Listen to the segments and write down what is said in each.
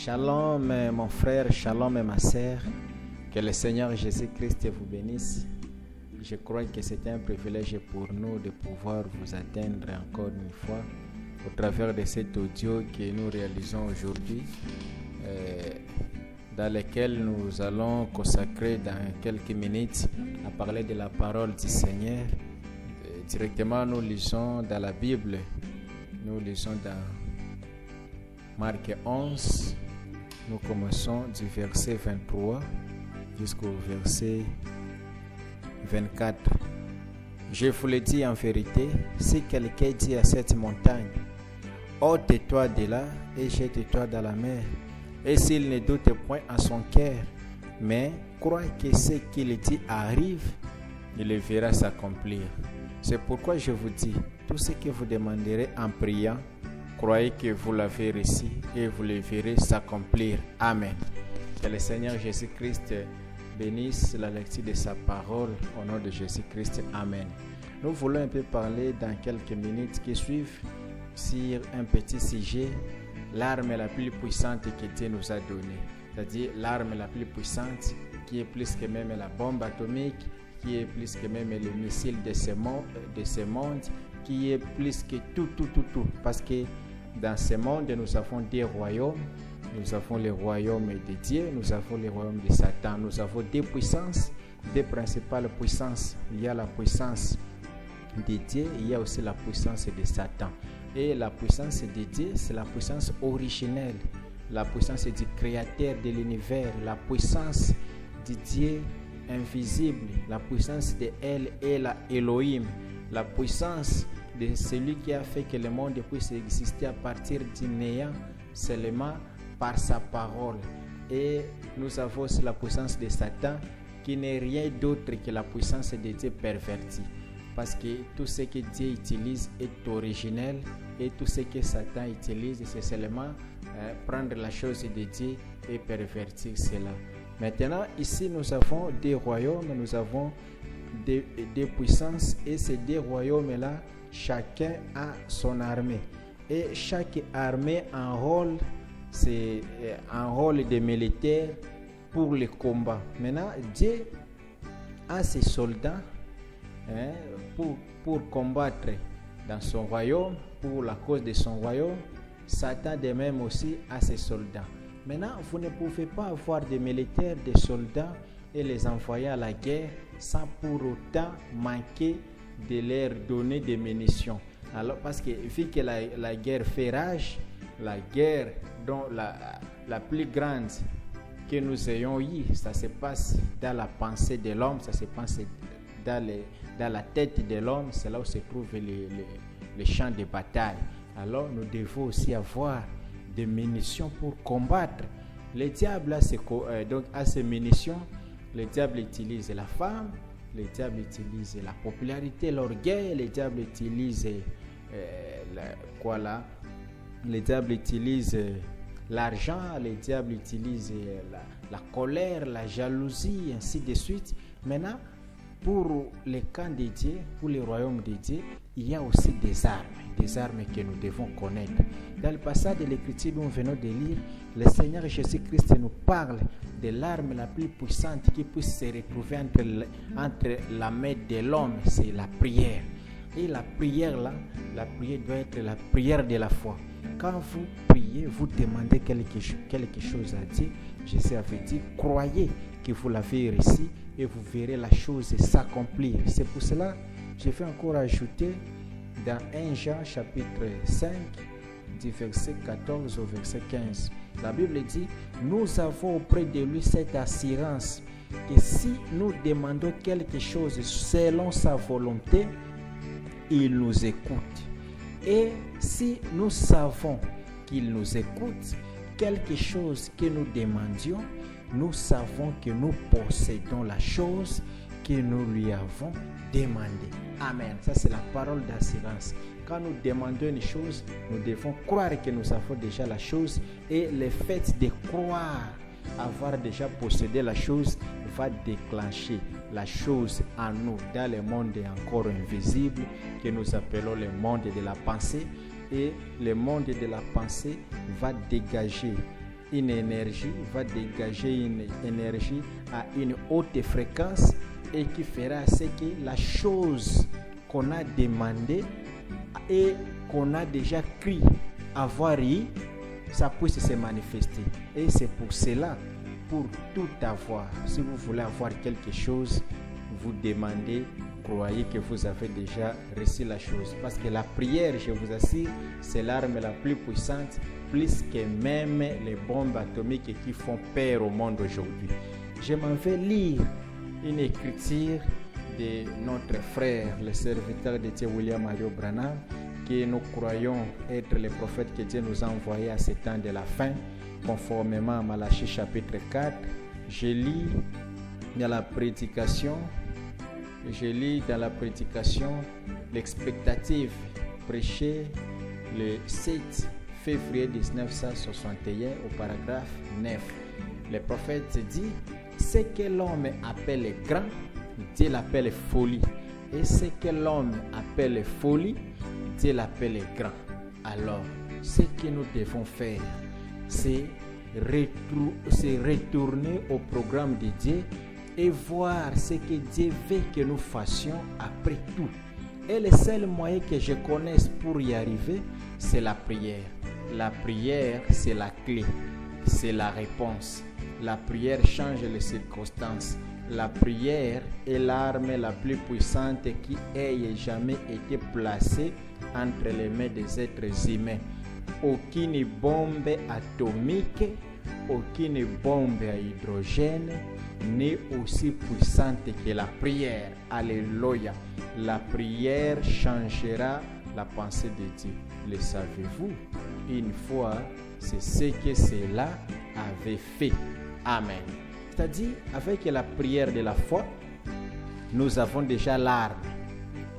Shalom mon frère, shalom ma sœur, que le Seigneur Jésus-Christ vous bénisse. Je crois que c'est un privilège pour nous de pouvoir vous atteindre encore une fois au travers de cet audio que nous réalisons aujourd'hui, dans lequel nous allons consacrer dans quelques minutes à parler de la parole du Seigneur. Directement, nous lisons dans la Bible, nous lisons dans Marc 11, nous commençons du verset 23 jusqu'au verset 24. Je vous le dis en vérité, si quelqu'un dit à cette montagne, ôte-toi de là et jette-toi dans la mer, et s'il ne doute point en son cœur, mais croit que ce qu'il dit arrive, il le verra s'accomplir. C'est pourquoi je vous dis, tout ce que vous demanderez en priant, croyez que vous l'avez reçu et vous le verrez s'accomplir. Amen. Que le Seigneur Jésus-Christ bénisse la lecture de sa parole au nom de Jésus-Christ. Amen. Nous voulons un peu parler dans quelques minutes qui suivent sur un petit sujet, l'arme la plus puissante que Dieu nous a donnée. C'est-à-dire l'arme la plus puissante qui est plus que même la bombe atomique, qui est plus que même le missile de ce monde, qui est plus que tout. Parce que dans ce monde, nous avons des royaumes. Nous avons le royaume de Dieu, nous avons le royaume de Satan. Nous avons deux puissances, deux principales puissances. Il y a la puissance de Dieu, il y a aussi la puissance de Satan. Et la puissance de Dieu, c'est la puissance originelle, la puissance du créateur de l'univers, la puissance de Dieu invisible, la puissance de Elle et la Elohim, la puissance de celui qui a fait que le monde puisse exister à partir du néant seulement par sa parole. Et nous avons aussi la puissance de Satan qui n'est rien d'autre que la puissance de Dieu pervertie. Parce que tout ce que Dieu utilise est originel et tout ce que Satan utilise, c'est seulement prendre la chose de Dieu et pervertir cela. Maintenant, ici, nous avons des royaumes, nous avons des puissances et ces deux royaumes-là, chacun a son armée. Et chaque armée a un rôle, c'est un rôle de militaire pour le combat. Maintenant, Dieu a ses soldats pour combattre dans son royaume, pour la cause de son royaume. Satan de même aussi a ses soldats. Maintenant, vous ne pouvez pas avoir des militaires, des soldats et les envoyer à la guerre sans pour autant manquer de leur donner des munitions. Alors, parce que vu que la guerre fait rage, la guerre dont la plus grande que nous ayons eue, ça se passe dans la pensée de l'homme, ça se passe dans la tête de l'homme, c'est là où se trouvent les champs de bataille. Alors, nous devons aussi avoir des munitions pour combattre. Le diable a ses munitions. Le diable utilise la femme, le diable utilise la popularité, l'orgueil, le diable utilise le diable utilise l'argent, le diable utilise la colère, la jalousie, ainsi de suite. Maintenant, pour les camps de Dieu, pour le royaume de Dieu, il y a aussi des armes que nous devons connaître. Dans le passage de l'Écriture dont nous venons de lire, le Seigneur Jésus-Christ nous parle de l'arme la plus puissante qui puisse se retrouver entre la main de l'homme, c'est la prière. Et la prière doit être la prière de la foi. Quand vous priez, vous demandez quelque chose à Dieu. Jésus avait dit, croyez que vous l'avez reçu et vous verrez la chose s'accomplir. C'est pour cela que je vais encore ajouter dans 1 Jean chapitre 5, du verset 14 au verset 15. La Bible dit, nous avons auprès de lui cette assurance que si nous demandons quelque chose selon sa volonté, il nous écoute. Et si nous savons qu'il nous écoute, quelque chose que nous demandions, nous savons que nous possédons la chose que nous lui avons demandée. Amen. Ça, c'est la parole d'assurance. Quand nous demandons une chose, nous devons croire que nous avons déjà la chose. Et le fait de croire avoir déjà possédé la chose va déclencher la chose en nous dans le monde encore invisible que nous appelons le monde de la pensée. Et le monde de la pensée va dégager une énergie, va dégager une énergie à une haute fréquence et qui fera ce que la chose qu'on a demandé et qu'on a déjà cru avoir eu, ça puisse se manifester. Et c'est pour cela, pour tout avoir, si vous voulez avoir quelque chose, vous demandez, croyez que vous avez déjà reçu la chose. Parce que la prière, je vous assure, c'est l'arme la plus puissante, plus que même les bombes atomiques qui font peur au monde aujourd'hui. Je m'en vais lire une écriture de notre frère, le serviteur de Dieu William Mario Branham, que nous croyons être le prophète que Dieu nous a envoyé à ce temps de la fin, conformément à Malachie chapitre 4. Je lis dans la prédication l'expectative prêchée le 7 février 1961 au paragraphe 9. Le prophète dit: ce que l'homme appelle grand, Dieu l'appelle folie. Et ce que l'homme appelle folie, Dieu l'appelle grand. Alors, ce que nous devons faire, c'est retourner au programme de Dieu et voir ce que Dieu veut que nous fassions après tout. Et le seul moyen que je connaisse pour y arriver, c'est la prière. La prière, c'est la clé, c'est la réponse. La prière change les circonstances. La prière est l'arme la plus puissante qui ait jamais été placée entre les mains des êtres humains. Aucune bombe atomique, aucune bombe à hydrogène n'est aussi puissante que la prière. Alléluia. La prière changera la pensée de Dieu. Le savez-vous? Une fois, c'est ce que cela avait fait. Amen. C'est-à-dire, avec la prière de la foi, nous avons déjà l'arme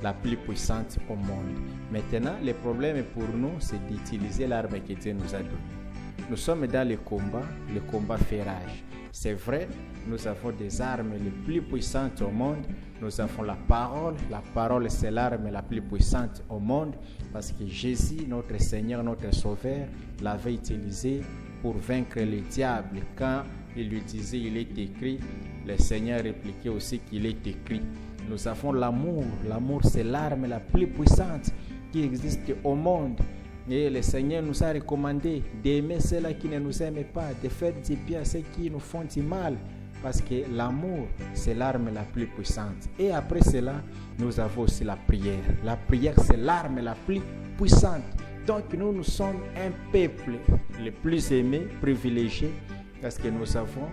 la plus puissante au monde. Maintenant, le problème pour nous, c'est d'utiliser l'arme que Dieu nous a donnée. Nous sommes dans le combat fait rage. C'est vrai, nous avons des armes les plus puissantes au monde. Nous avons la parole. La parole, c'est l'arme la plus puissante au monde parce que Jésus, notre Seigneur, notre Sauveur, l'avait utilisée pour vaincre le diable. Quand il lui disait, il est écrit, le Seigneur répliquait aussi qu'il est écrit. Nous avons l'amour. L'amour, c'est l'arme la plus puissante qui existe au monde. Et le Seigneur nous a recommandé d'aimer ceux-là qui ne nous aiment pas, de faire du bien à ceux qui nous font du mal. Parce que l'amour, c'est l'arme la plus puissante. Et après cela, nous avons aussi la prière. La prière, c'est l'arme la plus puissante. Donc nous sommes un peuple le plus aimé, privilégié, parce que nous avons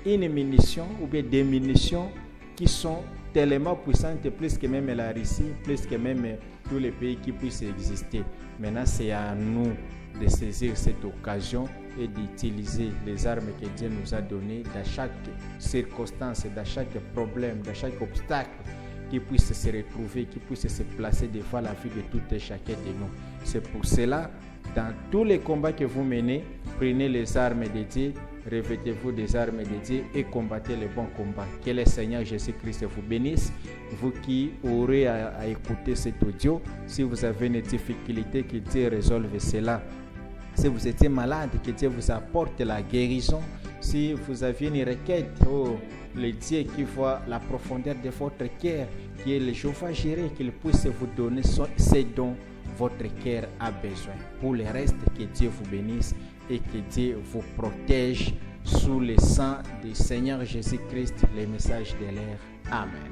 une munition ou bien des munitions qui sont tellement puissantes, plus que même la Russie, plus que même tous les pays qui puissent exister. Maintenant, c'est à nous de saisir cette occasion et d'utiliser les armes que Dieu nous a données dans chaque circonstance, dans chaque problème, dans chaque obstacle qui puisse se retrouver, qui puisse se placer devant la vie de tout et chacun de nous. C'est pour cela, dans tous les combats que vous menez, prenez les armes de Dieu, revêtez-vous des armes de Dieu et combattez le bon combat. Que le Seigneur Jésus-Christ vous bénisse. Vous qui aurez à écouter cet audio, si vous avez une difficulté, que Dieu résolve cela. Si vous étiez malade, que Dieu vous apporte la guérison. Si vous avez une requête, le Dieu qui voit la profondeur de votre cœur, qui est le Jéhovah-Jireh, qu'il puisse vous donner ce dont votre cœur a besoin. Pour le reste, que Dieu vous bénisse et que Dieu vous protège sous le sang du Seigneur Jésus-Christ, les messages de l'air. Amen.